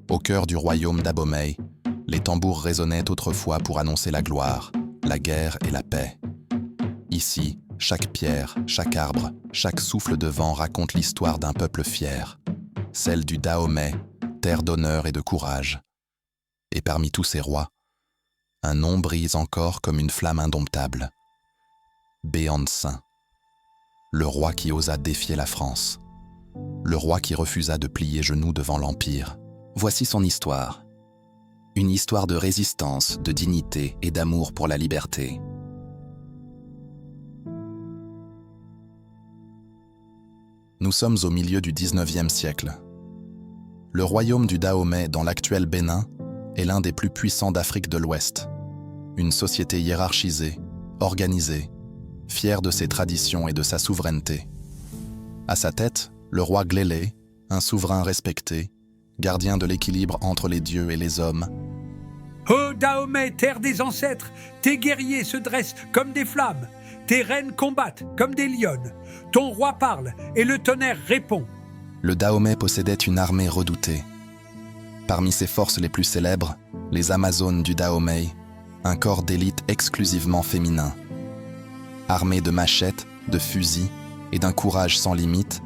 Au cœur du royaume d'Abomey, les tambours résonnaient autrefois pour annoncer la gloire, la guerre et la paix. Ici, chaque pierre, chaque arbre, chaque souffle de vent raconte l'histoire d'un peuple fier, celle du Dahomey, terre d'honneur et de courage. Et parmi tous ces rois, un nom brise encore comme une flamme indomptable. Béhanzin, le roi qui osa défier la France, le roi qui refusa de plier genoux devant l'Empire. Voici son histoire. Une histoire de résistance, de dignité et d'amour pour la liberté. Nous sommes au milieu du XIXe siècle. Le royaume du Dahomey dans l'actuel Bénin est l'un des plus puissants d'Afrique de l'Ouest. Une société hiérarchisée, organisée, fière de ses traditions et de sa souveraineté. À sa tête, le roi Glélé, un souverain respecté, gardien de l'équilibre entre les dieux et les hommes. Ô Dahomey, terre des ancêtres, tes guerriers se dressent comme des flammes, tes reines combattent comme des lionnes, ton roi parle et le tonnerre répond. Le Dahomey possédait une armée redoutée. Parmi ses forces les plus célèbres, les Amazones du Dahomey, un corps d'élite exclusivement féminin. Armée de machettes, de fusils et d'un courage sans limite,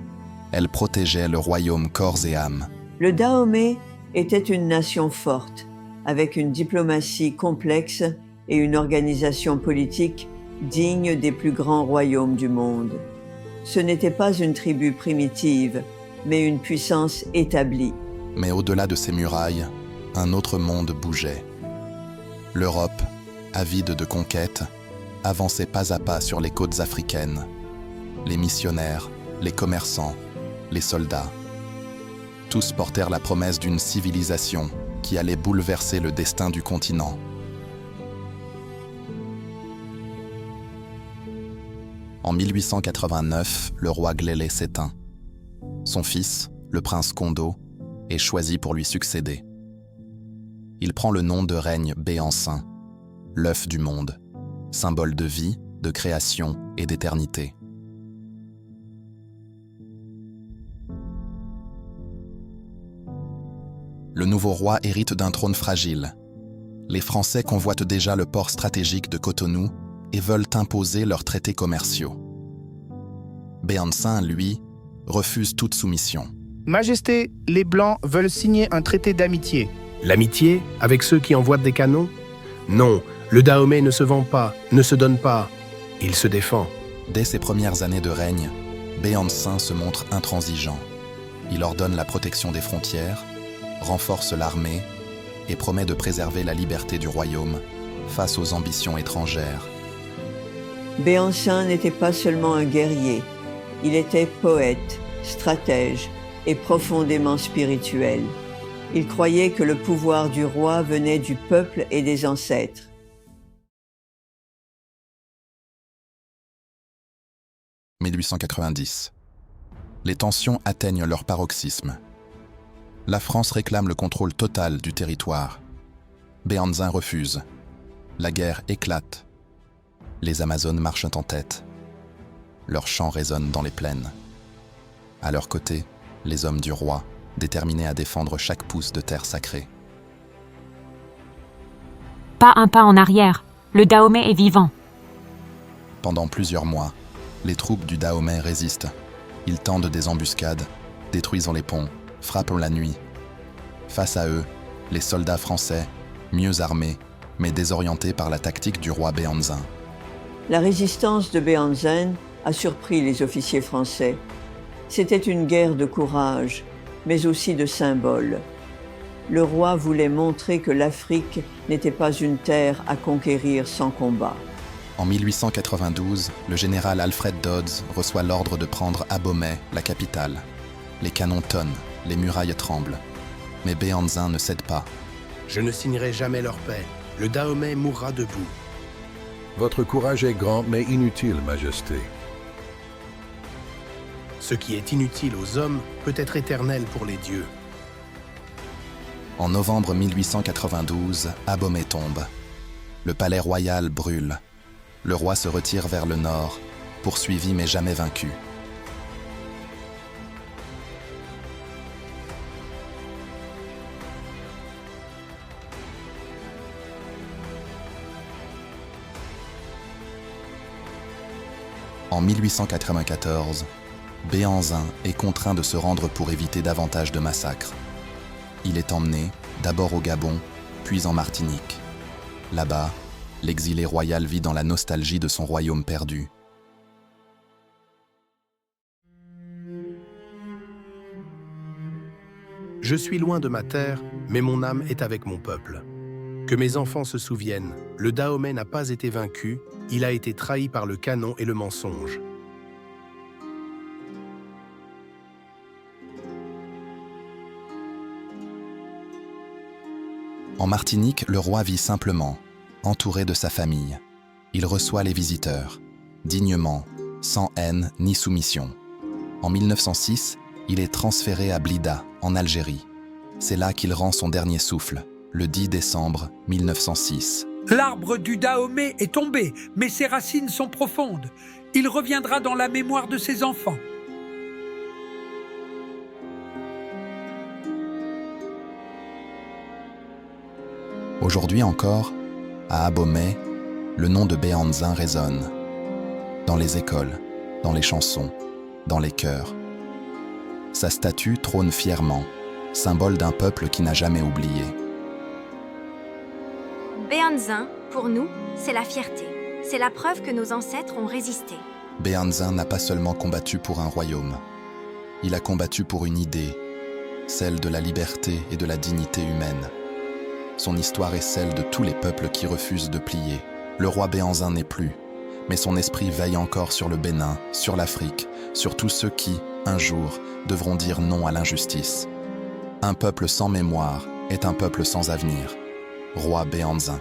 elle protégeait le royaume corps et âme. Le Dahomey était une nation forte, avec une diplomatie complexe et une organisation politique digne des plus grands royaumes du monde. Ce n'était pas une tribu primitive, mais une puissance établie. Mais au-delà de ces murailles, un autre monde bougeait. L'Europe, avide de conquêtes, avançait pas à pas sur les côtes africaines. Les missionnaires, les commerçants, les soldats. Tous portèrent la promesse d'une civilisation qui allait bouleverser le destin du continent. En 1889, le roi Glélé s'éteint. Son fils, le prince Kondo, est choisi pour lui succéder. Il prend le nom de règne Béhanzin, l'œuf du monde, symbole de vie, de création et d'éternité. Le nouveau roi hérite d'un trône fragile. Les Français convoitent déjà le port stratégique de Cotonou et veulent imposer leurs traités commerciaux. Béhanzin, lui, refuse toute soumission. Majesté, les Blancs veulent signer un traité d'amitié. L'amitié avec ceux qui envoient des canons? Non, le Dahomey ne se vend pas, ne se donne pas. Il se défend. Dès ses premières années de règne, Béhanzin se montre intransigeant. Il ordonne la protection des frontières, renforce l'armée et promet de préserver la liberté du royaume face aux ambitions étrangères. Béhanzin n'était pas seulement un guerrier, il était poète, stratège et profondément spirituel. Il croyait que le pouvoir du roi venait du peuple et des ancêtres. « 1890. Les tensions atteignent leur paroxysme. La France réclame le contrôle total du territoire. Béhanzin refuse. La guerre éclate. Les Amazones marchent en tête. Leurs chants résonnent dans les plaines. À leur côté, les hommes du roi, déterminés à défendre chaque pouce de terre sacrée. Pas un pas en arrière, le Dahomey est vivant. Pendant plusieurs mois, les troupes du Dahomey résistent. Ils tendent des embuscades, détruisent les ponts, frappent la nuit. Face à eux, les soldats français, mieux armés, mais désorientés par la tactique du roi Béhanzin. La résistance de Béhanzin a surpris les officiers français. C'était une guerre de courage, mais aussi de symboles. Le roi voulait montrer que l'Afrique n'était pas une terre à conquérir sans combat. En 1892, le général Alfred Dodds reçoit l'ordre de prendre Abomey, la capitale. Les canons tonnent, les murailles tremblent. Mais Béhanzin ne cède pas. Je ne signerai jamais leur paix. Le Dahomey mourra debout. Votre courage est grand, mais inutile, Majesté. Ce qui est inutile aux hommes peut être éternel pour les dieux. En novembre 1892, Abomey tombe. Le palais royal brûle. Le roi se retire vers le nord, poursuivi mais jamais vaincu. En 1894, Béhanzin est contraint de se rendre pour éviter davantage de massacres. Il est emmené, d'abord au Gabon, puis en Martinique. Là-bas, l'exilé royal vit dans la nostalgie de son royaume perdu. Je suis loin de ma terre, mais mon âme est avec mon peuple. Que mes enfants se souviennent, le Dahomey n'a pas été vaincu, il a été trahi par le canon et le mensonge. En Martinique, le roi vit simplement, entouré de sa famille. Il reçoit les visiteurs, dignement, sans haine ni soumission. En 1906, il est transféré à Blida, en Algérie. C'est là qu'il rend son dernier souffle, le 10 décembre 1906. L'arbre du Dahomey est tombé, mais ses racines sont profondes. Il reviendra dans la mémoire de ses enfants. Aujourd'hui encore, à Abomey, le nom de Béhanzin résonne. Dans les écoles, dans les chansons, dans les chœurs. Sa statue trône fièrement, symbole d'un peuple qui n'a jamais oublié. Béhanzin, pour nous, c'est la fierté. C'est la preuve que nos ancêtres ont résisté. Béhanzin n'a pas seulement combattu pour un royaume. Il a combattu pour une idée, celle de la liberté et de la dignité humaine. Son histoire est celle de tous les peuples qui refusent de plier. Le roi Béhanzin n'est plus, mais son esprit veille encore sur le Bénin, sur l'Afrique, sur tous ceux qui, un jour, devront dire non à l'injustice. Un peuple sans mémoire est un peuple sans avenir. Roi Béhanzin.